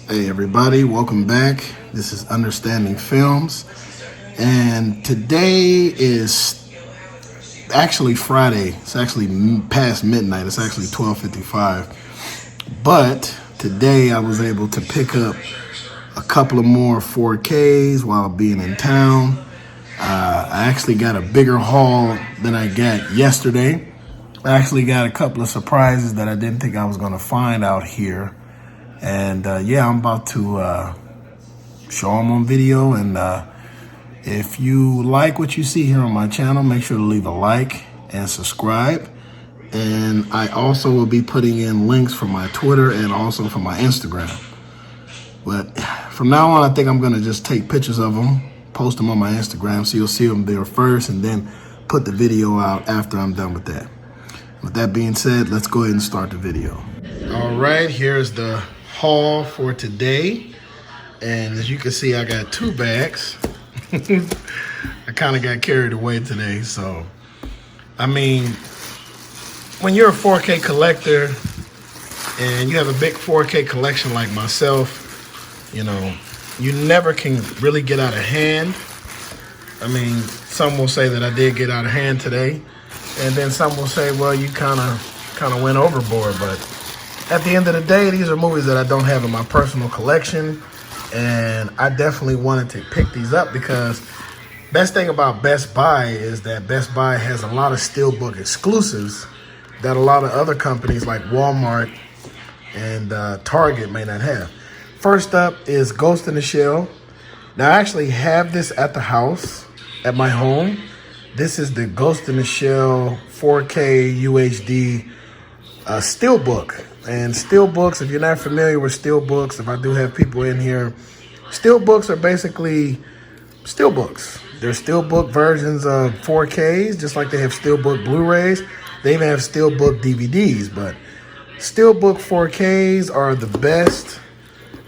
Hey everybody, welcome back. This is Understanding Films, and today is actually Friday. It's actually past midnight. It's actually 12:55. But today I was able to pick up a couple of more 4Ks while being in town. I actually got a bigger haul than I got yesterday. I actually got a couple of surprises that I didn't think I was going to find out here. And yeah, I'm about to show them on video. And if you like what you see here on my channel, make sure to leave a like and subscribe. And I also will be putting in links for my Twitter and also for my Instagram. But from now on, I think I'm going to just take pictures of them, post them on my Instagram, so you'll see them there first, and then put the video out after I'm done with that. With that being said, let's go ahead and start the video. All right, here's the haul for today. And as you can see, I got two bags. I kind of got carried away today. So, I mean, when you're a 4K collector and you have a big 4K collection like myself, you know, you never can really get out of hand. I mean, some will say that I did get out of hand today. And then some will say, well, you kind of went overboard. But at the end of the day, these are movies that I don't have in my personal collection. And I definitely wanted to pick these up because best thing about Best Buy is that Best Buy has a lot of Steelbook exclusives that a lot of other companies like Walmart and Target may not have. First up is Ghost in the Shell. Now, I actually have this at the house, at my home. This is the Ghost in the Shell 4K UHD Steelbook. And Steelbooks, if you're not familiar with Steelbooks, if I do have people in here, Steelbooks are basically Steelbooks. They're Steelbook versions of 4Ks, just like they have Steelbook Blu-rays. They even have Steelbook DVDs, but Steelbook 4Ks are the best.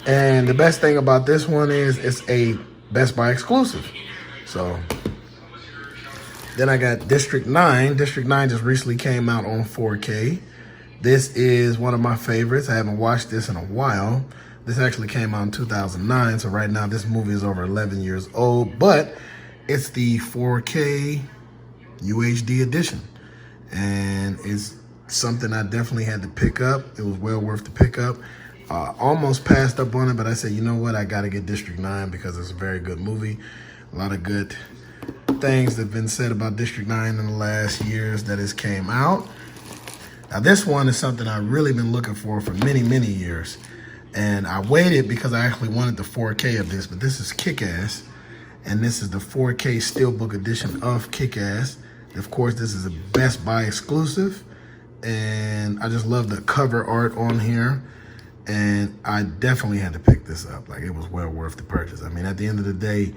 And the best thing about this one is it's a Best Buy exclusive. So then I got District 9. District 9 just recently came out on 4K. This is one of my favorites. I haven't watched this in a while. This actually came out in 2009, so right now this movie is over 11 years old, but it's the 4K UHD edition, and it's something I definitely had to pick up. It was well worth the pickup. Almost passed up on it, but I said, you know what, I got to get District 9 because it's a very good movie. A lot of good things that have been said about District 9 in the last years that it came out. Now, this one is something I've really been looking for many, many years. And I waited because I actually wanted the 4K of this, but this is Kick-Ass. And this is the 4K Steelbook edition of Kick-Ass. Of course, this is a Best Buy exclusive. And I just love the cover art on here. And I definitely had to pick this up. Like, it was well worth the purchase. I mean, at the end of the day,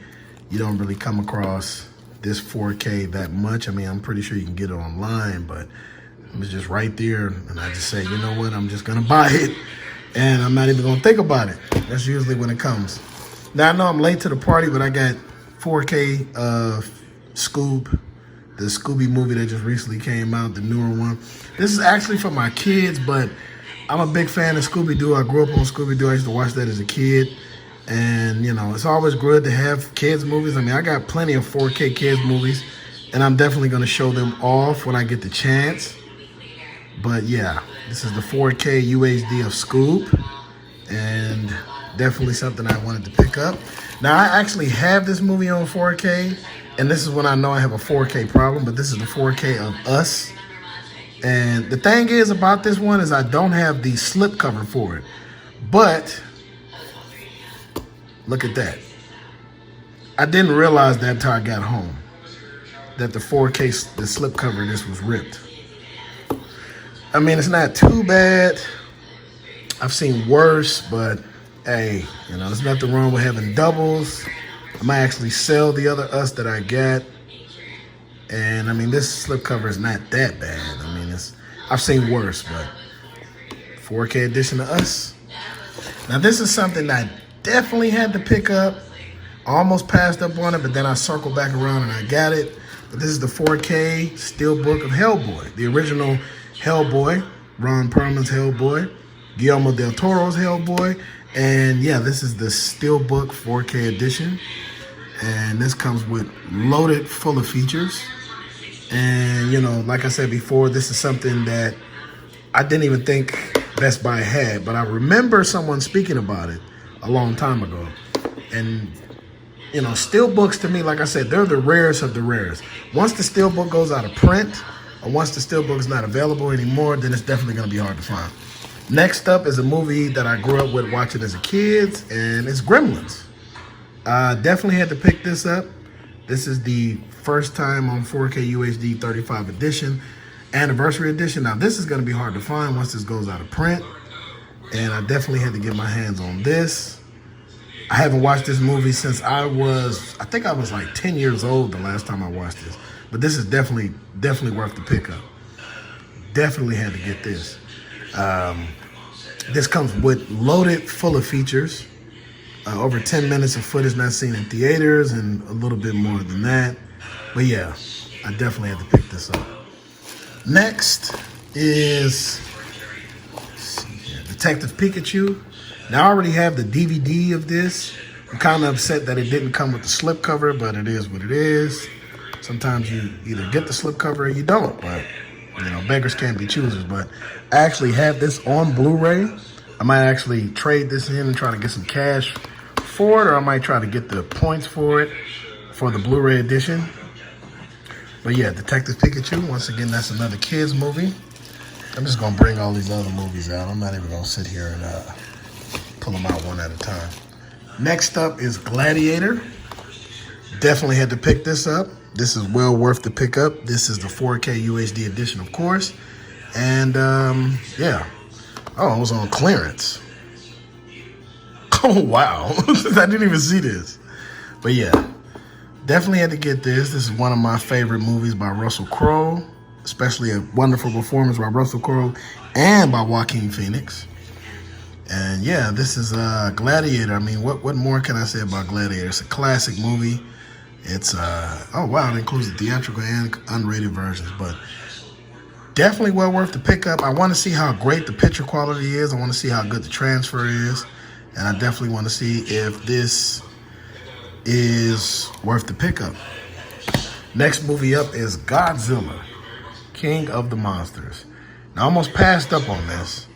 you don't really come across this 4K that much. I mean, I'm pretty sure you can get it online, but it was just right there, and I just say, you know what, I'm just gonna buy it, and I'm not even gonna think about it. That's usually when it comes. Now, I know I'm late to the party, but I got 4K Scoob, the Scooby movie that just recently came out, the newer one. This is actually for my kids, but I'm a big fan of Scooby-Doo. I grew up on Scooby-Doo. I used to watch that as a kid, and, you know, it's always good to have kids' movies. I mean, I got plenty of 4K kids' movies, and I'm definitely gonna show them off when I get the chance. But yeah, this is the 4K UHD of Scoob, and definitely something I wanted to pick up. Now, I actually have this movie on 4K, and this is when I know I have a 4K problem, but this is the 4K of Us. And the thing is about this one is I don't have the slipcover for it. But look at that. I didn't realize that until I got home, that the 4K, the slipcover of this was ripped. I mean, it's not too bad. I've seen worse, but hey, you know, there's nothing wrong with having doubles. I might actually sell the other Us that I got. And I mean, this slipcover is not that bad. I mean, I've seen worse, but 4K edition of Us. Now, this is something I definitely had to pick up. I almost passed up on it, but then I circled back around and I got it. But this is the 4K Steelbook of Hellboy, the original Hellboy, Ron Perlman's Hellboy, Guillermo del Toro's Hellboy, And yeah, this is the Steelbook 4K edition. And this comes with loaded full of features. And, you know, like I said before, this is something that I didn't even think Best Buy had, but I remember someone speaking about it a long time ago. And, you know, steelbooks to me, like I said, they're the rarest of the rarest. Once the steelbook goes out of print, or once the steelbook is not available anymore, then it's definitely going to be hard to find. Next up is a movie that I grew up with watching as a kid, and it's Gremlins. I definitely had to pick this up. This is the first time on 4K UHD 35 edition, anniversary edition. Now, this is going to be hard to find once this goes out of print, and I definitely had to get my hands on this. I haven't watched this movie since I think I was like 10 years old the last time I watched this. But this is definitely worth the pickup. Definitely had to get this. This comes with loaded full of features. Over 10 minutes of footage not seen in theaters and a little bit more than that. But yeah, I definitely had to pick this up. Next is Detective Pikachu. Now, I already have the DVD of this. I'm kind of upset that it didn't come with the slipcover, but it is what it is. Sometimes you either get the slipcover or you don't, but, you know, beggars can't be choosers. But I actually have this on Blu-ray. I might actually trade this in and try to get some cash for it, or I might try to get the points for it for the Blu-ray edition. But yeah, Detective Pikachu, once again, that's another kids movie. I'm just going to bring all these other movies out. I'm not even going to sit here and pull them out one at a time. Next up is Gladiator. Definitely had to pick this up. This is well worth the pickup. This is the 4K UHD edition, of course. And yeah. Oh, it was on clearance. Oh, wow. I didn't even see this. But yeah, definitely had to get this. This is one of my favorite movies by Russell Crowe, especially a wonderful performance by Russell Crowe and by Joaquin Phoenix. And yeah, this is Gladiator. I mean, what more can I say about Gladiator? It's a classic movie. It's, oh wow, it includes the theatrical and unrated versions, but definitely well worth the pickup. I want to see how great the picture quality is. I want to see how good the transfer is. And I definitely want to see if this is worth the pickup. Next movie up is Godzilla, King of the Monsters. Now, I almost passed up on this,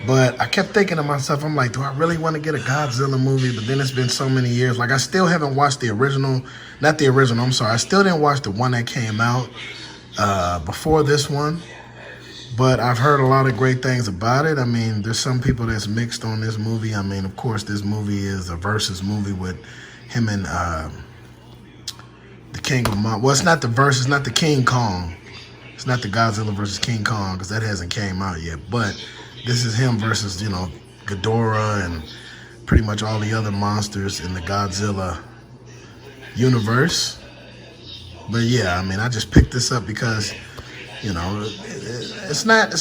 but I kept thinking to myself, I'm like, do I really want to get a Godzilla movie? But then it's been so many years. Like, I still haven't watched the original. Not the original, I'm sorry. I still didn't watch the one that came out before this one. But I've heard a lot of great things about it. I mean, there's some people that's mixed on this movie. I mean, of course, this movie is a versus movie with him and the King of Monsters. Well, it's not the versus, not the King Kong. It's not the Godzilla versus King Kong, because that hasn't came out yet. But this is him versus, you know, Ghidorah and pretty much all the other monsters in the Godzilla universe. But yeah, I mean, I just picked this up because, you know, it's not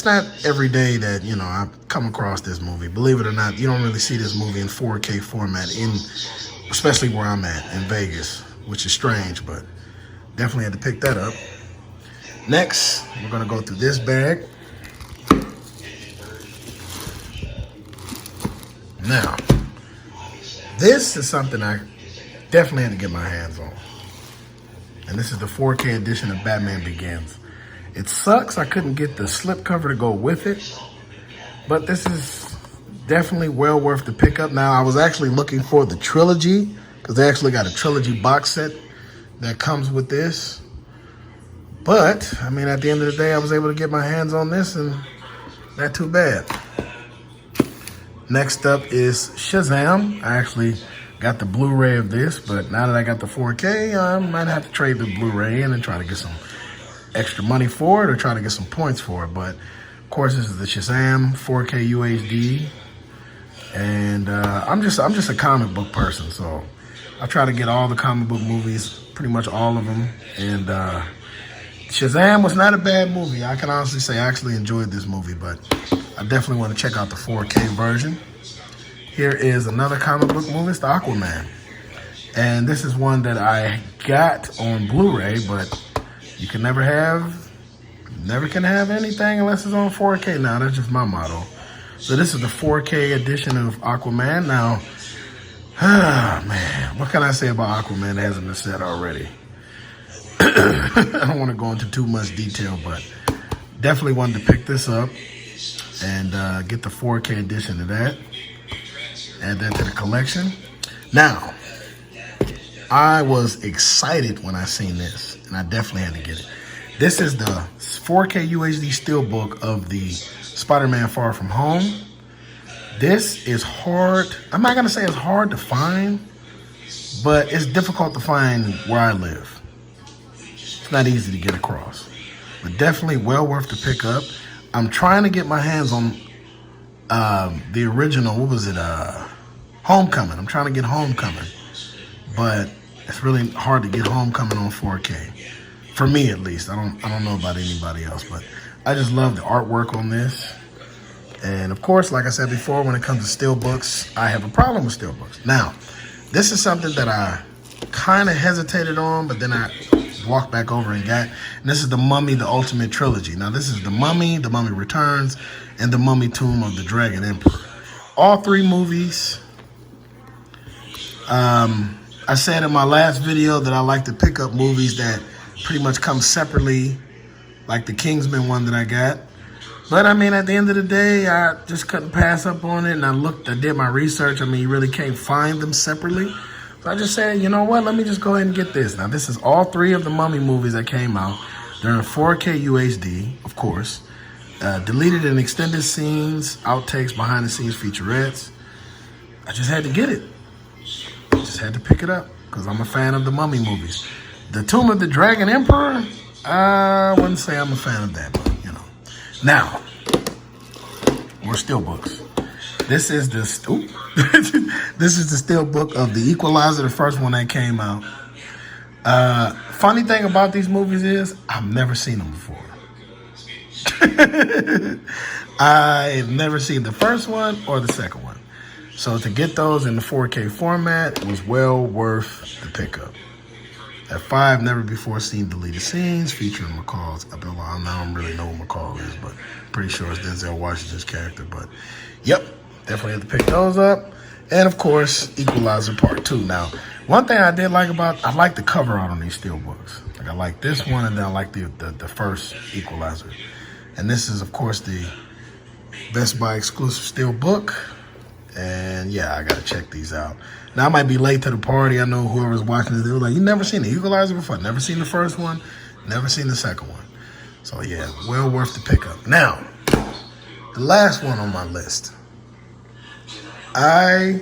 every day that, you know, I come across this movie. Believe it or not, you don't really see this movie in 4K format, especially where I'm at in Vegas, which is strange, but definitely had to pick that up. Next, we're going to go through this bag. Now, this is something I definitely had to get my hands on. And this is the 4K edition of Batman Begins. It sucks I couldn't get the slipcover to go with it, but this is definitely well worth the pickup. Now, I was actually looking for the trilogy, because they actually got a trilogy box set that comes with this. But, I mean, at the end of the day, I was able to get my hands on this, and not too bad. Next up is Shazam. I actually got the Blu-ray of this, but now that I got the 4K, I might have to trade the Blu-ray in and try to get some extra money for it or try to get some points for it. But, of course, this is the Shazam 4K UHD. And I'm just a comic book person, so I try to get all the comic book movies, pretty much all of them. And Shazam was not a bad movie. I can honestly say I actually enjoyed this movie, but I definitely want to check out the 4K version. Here is another comic book movie. It's the Aquaman. And this is one that I got on Blu-ray, but you can never can have anything unless it's on 4K now. That's just my motto. So this is the 4K edition of Aquaman. Now, man, what can I say about Aquaman that hasn't been said already? I don't want to go into too much detail, but definitely wanted to pick this up and get the 4K edition of that. Add that to the collection. Now, I was excited when I seen this, and I definitely had to get it. This is the 4K UHD Steelbook of the Spider-Man Far From Home. This is hard. I'm not going to say it's hard to find, but it's difficult to find where I live. It's not easy to get across, but definitely well worth the pick up. I'm trying to get my hands on the original, what was it, Homecoming. I'm trying to get Homecoming, but it's really hard to get Homecoming on 4K. For me, at least. I don't know about anybody else, but I just love the artwork on this. And of course, like I said before, when it comes to steelbooks, I have a problem with steelbooks. Now, this is something that I kind of hesitated on, but then I walked back over and got. And this is The Mummy, The Ultimate Trilogy. Now, this is The Mummy Returns, and The Mummy Tomb of the Dragon Emperor. All three movies. I said in my last video that I like to pick up movies that pretty much come separately, like the Kingsman one that I got. But I mean, at the end of the day, I just couldn't pass up on it, and I did my research. I mean, you really can't find them separately. So I just said, you know what, let me just go ahead and get this. Now, this is all three of the Mummy movies that came out. They're in 4K UHD, of course. Deleted and extended scenes, outtakes, behind the scenes featurettes. I just had to get it. Just had to pick it up because I'm a fan of the Mummy movies. The Tomb of the Dragon Emperor, I wouldn't say I'm a fan of that, but you know. Now, more steelbooks. This is the this is the steelbook of The Equalizer, the first one that came out. Funny thing about these movies is I've never seen them before. I've never seen the first one or the second one. So to get those in the 4K format was well worth the pickup. At 5, never before seen deleted scenes featuring McCall's. I don't really know what McCall is, but pretty sure it's Denzel Washington's character. But yep, definitely have to pick those up. And of course, Equalizer Part 2. Now, one thing I did like I like the cover art on these steelbooks. Like I like this one, and then I like the first Equalizer. And this is, of course, the Best Buy exclusive steelbook. And yeah, I gotta check these out. Now I might be late to the party. I know whoever's watching this, they were like, "You never seen the Equalizer before?" Never seen the first one, never seen the second one. So yeah, well worth the pickup. Now, the last one on my list. I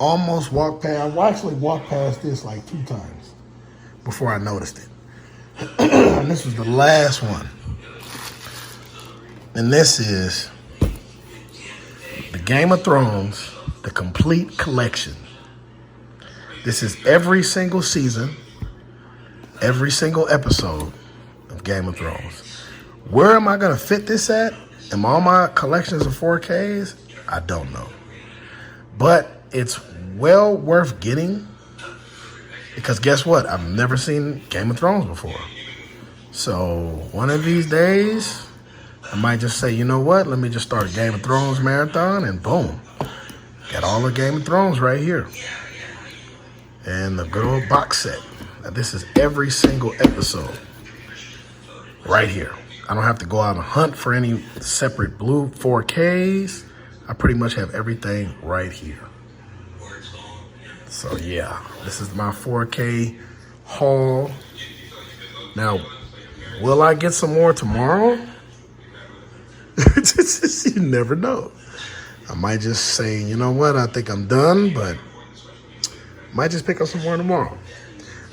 almost walked past. I actually walked past this like 2 times before I noticed it. And this was the last one. And this is the Game of Thrones, the complete collection. This is every single season, every single episode of Game of Thrones. Where am I going to fit this at? In all my collections of 4Ks? I don't know. But it's well worth getting because guess what? I've never seen Game of Thrones before. So one of these days, I might just say, you know what? Let me just start a Game of Thrones marathon and boom. Got all the Game of Thrones right here. And the good old box set. Now, this is every single episode right here. I don't have to go out and hunt for any separate blue 4Ks. I pretty much have everything right here. So yeah, this is my 4K haul. Now, will I get some more tomorrow? You never know. I might just say, you know what, I think I'm done, but might just pick up some more tomorrow.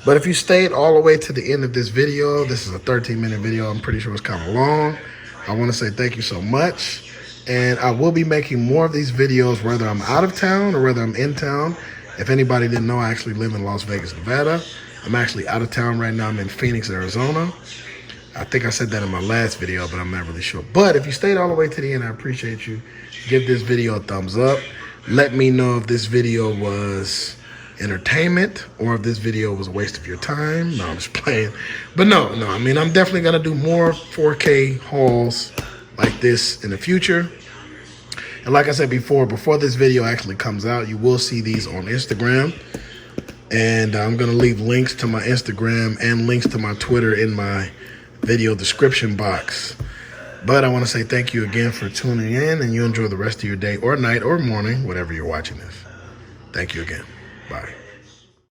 But if you stayed all the way to the end of this video, this is a 13-minute video. I'm pretty sure it's kind of long. I want to say thank you so much. And I will be making more of these videos, whether I'm out of town or whether I'm in town. If anybody didn't know, I actually live in Las Vegas, Nevada. I'm actually out of town right now. I'm in Phoenix, Arizona. I think I said that in my last video, but I'm not really sure. But if you stayed all the way to the end, I appreciate you. Give this video a thumbs up. Let me know if this video was entertainment or if this video was a waste of your time. No, I'm just playing. But no, I mean, I'm definitely going to do more 4K hauls like this in the future. And like I said before this video actually comes out, you will see these on Instagram. And I'm going to leave links to my Instagram and links to my Twitter in my video description box. But I want to say thank you again for tuning in, and you enjoy the rest of your day or night or morning, whatever you're watching this. Thank you again. Bye.